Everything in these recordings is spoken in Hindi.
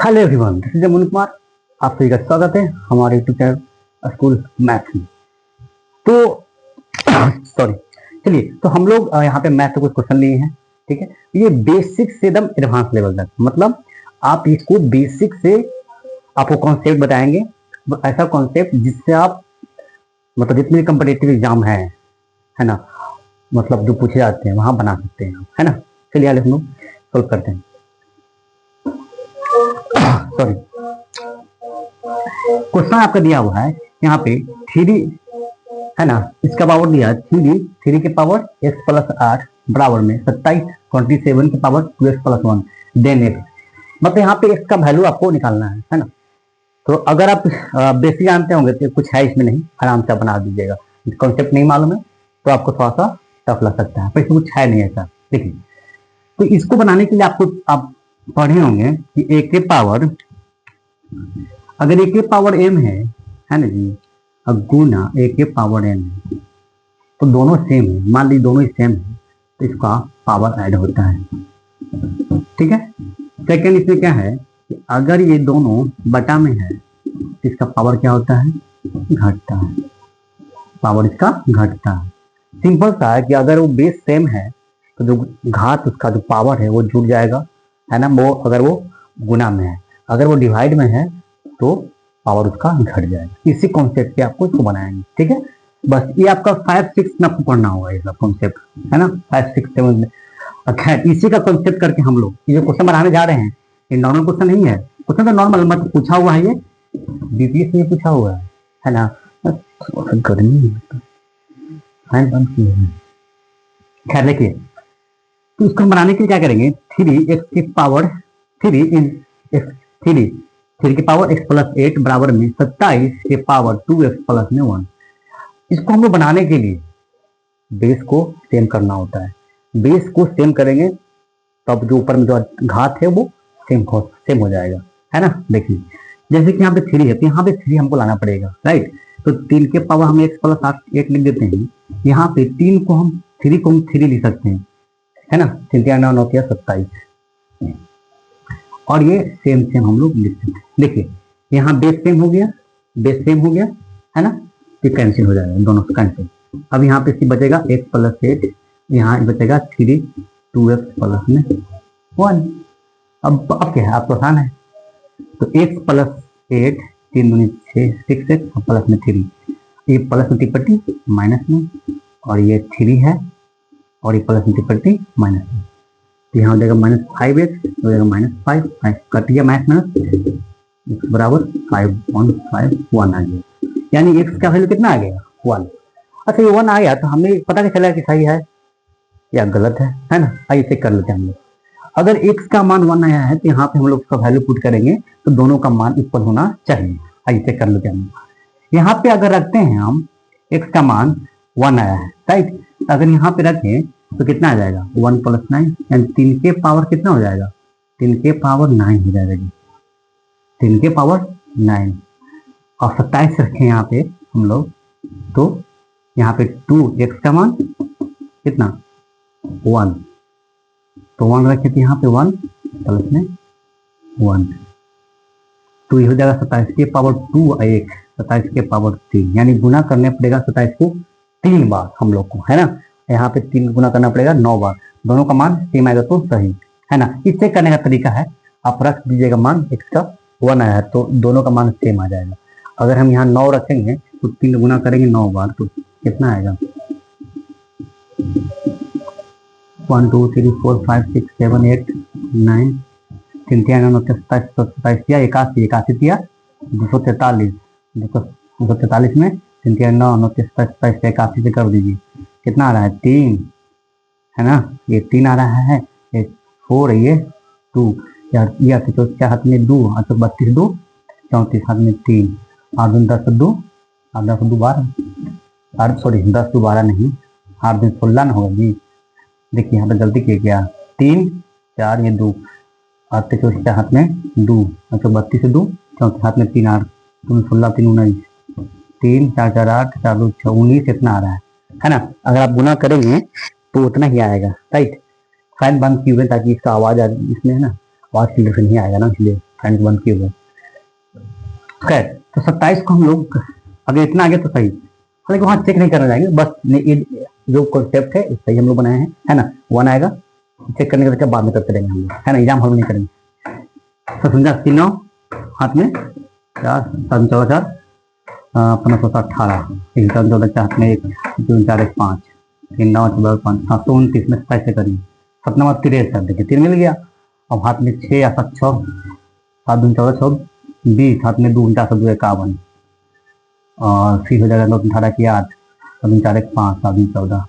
Hello everyone, this is Aman Kumar. आप सभी का स्वागत है हमारे यूट्यूब चैनल स्कूल मैथ में। तो सॉरी, चलिए तो हम लोग यहाँ पे मैथ के कुछ क्वेश्चन लिए हैं। ठीक है, ये बेसिक से एकदम एडवांस लेवल तक, मतलब आप इसको बेसिक से आपको कॉन्सेप्ट बताएंगे, ऐसा कॉन्सेप्ट जिससे आप मतलब जितने भी कम्पिटेटिव एग्जाम है ना, मतलब जो पूछे जाते हैं वहां बना सकते हैं, है ना। चलिए हम लोग सोल्व करते हैं। सॉरी, क्वेश्चन आपका दिया हुआ है यहाँ पे 3 है ना, इसका पावर दिया है 3 के पावर x प्लस 8 बराबर में 27 27 के power 2x plus 1 then x, मतलब यहाँ पे x का वैल्यू आपको निकालना है ना। तो अगर आप बेसिक जानते होंगे तो कुछ है इसमें नहीं, आराम से बना दीजिएगा। कॉन्सेप्ट नहीं मालूम है तो आपको थोड़ा सा टफ लग सकता है, पर इसमें कुछ है नहीं ऐसा। देखिए, तो इसको बनाने के लिए आपको आप पढ़े होंगे कि a के पावर, अगर a के पावर m है ना जी, अब गुना a के पावर n है तो दोनों सेम है। मान लीजिए दोनों ही सेम है तो इसका पावर ऐड होता है। ठीक है, सेकंड इसमें क्या है कि अगर ये दोनों बटा में है तो इसका पावर क्या होता है, घटता है। पावर इसका घटता है। सिंपल सा है कि अगर वो बेस सेम है तो जो घात उसका जो पावर है वो जुड़ जाएगा, है ना। वो अगर वो गुना में है, अगर वो डिवाइड में है तो पावर उसका घट जाएगा। इसी कॉन्सेप्ट पे आपको इसको बनाएंगे। ठीक है, बस ये आपका 5 6 में आपको पढ़ना होगा ये सब कॉन्सेप्ट, है ना। 5 6 7 में खैर इसी का कॉन्सेप्ट करके हम लोग ये क्वेश्चन बनाने जा रहे हैं। ये नॉर्मल क्वेश्चन नहीं है, क्वेश्चन तो नॉर्मल मतलब पूछा हुआ है, ये बीपीएस में पूछा हुआ है ना। गर्मी फैन बंद किए हैं। खैर देखिए, तो इसको बनाने के लिए क्या करेंगे, 3x की पावर 3 इन x 3 की पावर x प्लस 8 बराबर में 27 के पावर 2x प्लस में 1। इसको हम लोग बनाने के लिए बेस को सेम करना होता है। बेस को सेम करेंगे तब जो ऊपर में जो घात है वो सेम हो जाएगा, है ना। देखिए जैसे कि यहाँ पे 3 है तो यहाँ पे 3 हमको लाना पड़ेगा, राइट। तो 3 के पावर हम x प्लस 8 लिख देते हैं। यहाँ पे 3 को हम 3 लिख सकते हैं, है ना। 3 9 9 27 और ये सेम हम लोग लिख सकते हैं। देखिए यहाँ बेस सेम हो गया, बेस सेम हो गया, है ना। ये कैंसिल हो जाएगा, दोनों से कैंसिल। अब यहाँ पे बचेगा x प्लस 8, यहाँ बचेगा 3 2x प्लस में 1। अब क्या है, आपको आसान है। तो x प्लस 8 3 दूनी 6 प्लस में 3, ये प्लस में टिप्पणी माइनस में, और ये 3 है और ये प्लस में टिप्पणी माइनस में। तो यहाँ हो जाएगा -5x, हो जाएगा -5 कट गया, माइनस बराबर 5/5 1 आ गया। यानी x का वैल्यू कितना आ गया, 1। अच्छा ये 1 आ गया तो हमें पता क्या चला कि सही है या गलत है ना। आइए चेक कर लेते हैं हम लोग। अगर x का मान 1 आया है तो यहाँ पे हम लोग उसका वैल्यू पुट करेंगे तो दोनों का मान इक्वल होना चाहिए। आइए चेक कर लेते हैं हम लोग। यहाँ पे अगर रखते हैं हम x का मान 1 आया है, राइट। अगर यहाँ पे रखें तो कितना आ जाएगा, 1 प्लस 9, यानी 3 के पावर कितना हो जाएगा, 3 के पावर 9 हो जाएगा जी, 3 के पावर 9। और 27 रखें यहाँ पे हम लोग तो यहाँ पे 2x का मान कितना 1, तो 1 रखे तो यहाँ पे 1 प्लस में 1, तो ये हो जाएगा 27 के पावर 2 1, 27 के पावर 3, यानी गुना करने पड़ेगा 27 को 3 बार हम लोग को, है ना। यहाँ पे 3 गुना करना पड़ेगा 9 बार, दोनों का मान सेम आएगा तो सही, है ना। इससे करने का तरीका है, आप रख दीजिएगा मान x का 1 आया है तो दोनों का मान सेम आ जाएगा। अगर हम यहाँ 9 रखेंगे तो 3 गुना करेंगे 9 बार तो कितना आएगा, 1 2 3 4 5 6 7 8 9, 3 3 9 27 किया, 81 किया 243, 243 में 3 3 9 9 27 81 से कर दीजिए, कितना आ रहा है 3, है ना। ये 3 आ रहा है, ये 4 है, ये 2, या तो क्या हाथ में 2, 32 2 34 हाथ में 3, 8 10 2, 8 10 2 12, सॉरी 10 2 12 नहीं, 8 दिन 16 ना होगा जी। देखिए यहाँ पे गलती किया गया, 3 4 ये 2, 8 क्या हाथ में 2, 32 2 34 हाथ में 3, 8 2 16 3 19, 3 4 4 8 4 2 6 19 इतना आ रहा है ना। अगर आप गुना करेंगे तो उतना ही आएगा, राइट। फैन बंद किए हुए ताकि इसका आवाज इसमें है ना, आवाज क्लियर नहीं आएगा ना, इसलिए साइन को बंद किए हुए। खैर, तो 27 को हम लोग अगर इतना आगे तो सही, हालांकि वहां चेक नहीं करना जाएंगे, बस ये जो कॉन्सेप्ट है सही हम लोग बनाए हैं, है ना। 1 आएगा, चेक करने के बाद में करते रहेंगे हम लोग, है ना, एग्जाम हॉल नहीं करेंगे। तो समझा, 3 हाथ में 4 7 14 4 15 18 3 7 14 हाथ में 1 2 4 1 5 3 9 14 5 7 29 में 27 से करिए, 7 9 13 कर देखिए, 3 मिल गया। अब हाथ में 6 या 7 6 7 2 14 14 20, हाथ में 2 4 2 51, और फिर हो जाएगा 9 18 की 8 7 4 1 5 7 14,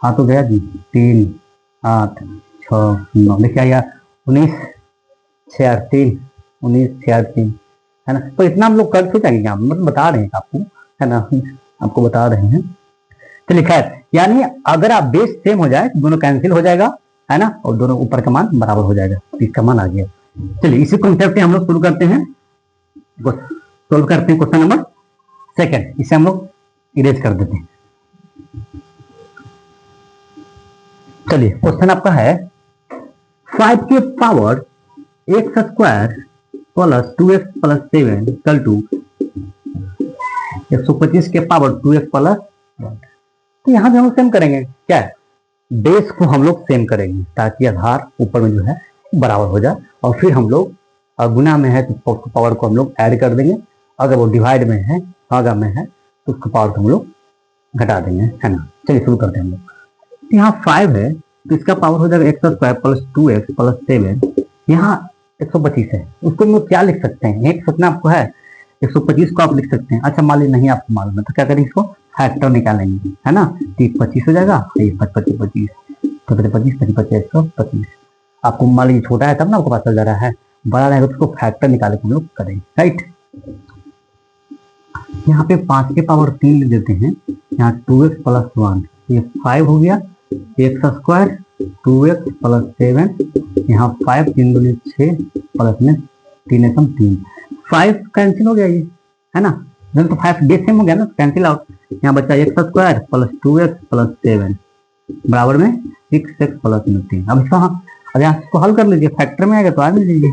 हाथ हो गया जी 3 8 6 9, देखिए यार 19 6 8 3 19 6 8 3, है ना। तो इतना हम लोग कर तो जाएंगे, मतलब बता रहे हैं आपको, है ना, आपको बता रहे हैं। चलिए खैर, यानी अगर आप बेस सेम हो जाए तो दोनों कैंसिल हो जाएगा, है ना, और दोनों ऊपर का मान बराबर हो जाएगा, इसका मान आ गया। चलिए इसी कॉन्सेप्ट से हम लोग शुरू करते हैं, सोल्व करते हैं क्वेश्चन नंबर 2। इसे हम लोग इरेज कर देते हैं। चलिए क्वेश्चन आपका है 5 के power x square plus 2x plus 7 equal to 125 के पावर 2x प्लस 1। तो यहाँ भी हम लोग सेम करेंगे, क्या है, बेस को हम लोग सेम करेंगे ताकि आधार ऊपर में जो है बराबर हो जाए, और फिर हम लोग गुना में है तो पावर को हम लोग ऐड कर देंगे, अगर वो डिवाइड में है, भागा में है, तो उसको पावर को हम लोग घटा देंगे, है ना। चलिए शुरू करते हैं हम लोग। यहाँ 5 है तो इसका पावर हो जाएगा x square plus 2x plus 7, यहाँ 125 है, उसको हम लोग क्या लिख सकते हैं, एक सोचना आपको है, 125 को आप लिख सकते हैं। अच्छा मान लीजिए नहीं आपको मालूम है तो क्या करेंगे, इसको फैक्टर निकालेंगे, है ना, 25 हो जाएगा, 25 25 125। आपको मान लीजिए छोटा है तब ना आपको पता चल जा रहा है, बड़ा रहेगा तो उसको फैक्टर निकाले हम लोग करेंगे, राइट। यहाँ पे 5 के पावर 3 लिख देते हैं, यहाँ 2x प्लस 1, ये 5 हो गया, x स्क्वायर 2x प्लस 7, यहाँ 5 3 दूनी 6 प्लस में 3 एकम 3, 5 कैंसिल हो गया ये, है ना, तो 5 बेस सेम हो गया ना, कैंसिल आउट। यहाँ बचा x square plus 2x plus 7 बराबर में 6x प्लस 3। अब यहाँ इसको हल कर लीजिए, फैक्टर में आएगा तो आ लीजिए,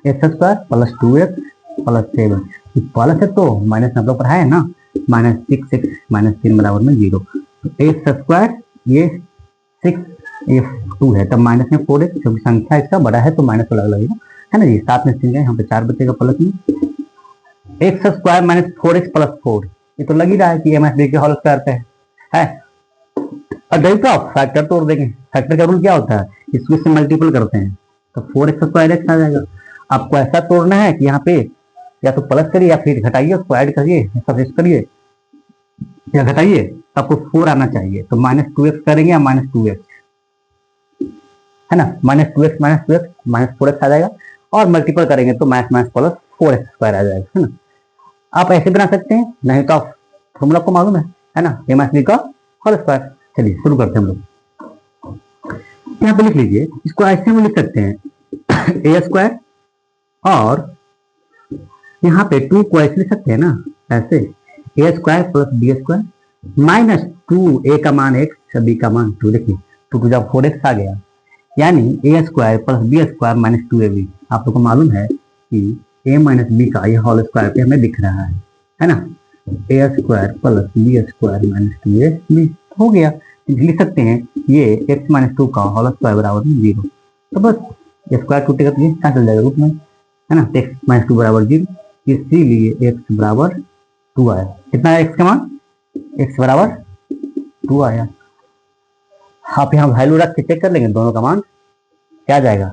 x square plus 2x plus 7, plus है तो माइनस में आप पढ़ाए है ना, माइनस 6x माइनस 3 बराबर में 0, एक्स स्क्वायर ये 6 ये 2 है, तब माइनस में 4x, क्योंकि संख्या इसका बड़ा है तो माइनस अलग लगेगा, है ना जी। 7 में 3 यहाँ पे 4 बचेगा प्लस में, x square minus 4x plus 4, ये तो लग ही रहा है कि एमएसबी के होल स्क्वायर पे है। और नहीं तो आप फैक्टर तोड़ देंगे, फैक्टर का रूल क्या होता है, इसको इससे मल्टीपल करते हैं तो 4x स्क्वायर x आ जाएगा। आपको ऐसा तोड़ना है कि यहाँ पे या तो प्लस करिए या फिर घटाइए, उसको ऐड करिए, सब्सिट्यूट करिए या घटाइए, आपको 4 आना चाहिए, तो माइनस 2x करेंगे या माइनस 2x, है ना, माइनस 2x माइनस 4x आ जाएगा, और मल्टीपल करेंगे तो minus minus plus 4x square आ जाएगा, है ना। आप ऐसे बना सकते हैं, नहीं तो आप फॉर्मूला को मालूम है ना, ए माइनस बी का होल स्क्वायर। चलिए शुरू करते हैं हम लोग। यहाँ पे लिख लीजिए, इसको ऐसे हम लिख सकते हैं ए स्क्वायर, और यहाँ पे 2 को ऐसे लिख सकते हैं ना, ऐसे A square plus B square minus 2, A का मान x बी का मान 2, देखिए 2 टू जब 4x आ गया, यानी A square plus B square minus 2ab। आप लोग को मालूम है कि a माइनस बी का ये होल स्क्वायर पे हमें दिख रहा है ना, A square plus B square minus 2ab हो गया। लिख सकते हैं ये x माइनस 2 का होल स्क्वायर बराबर में 0, तो बस स्क्वायर टूटेगा तो ये क्या चल जाएगा रूट में, है ना, x माइनस 2 बराबर 0, इसीलिए x बराबर 2 आया। कितना है x का मान, x बराबर 2 आया। आप यहाँ वैल्यू रख के चेक कर लेंगे, दोनों का मान क्या जाएगा,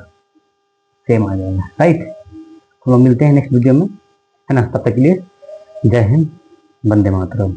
सेम आ जाएगा, राइट। तो हम मिलते हैं नेक्स्ट वीडियो में, है ना, तब तक के लिए जय हिंद, वंदे मातरम।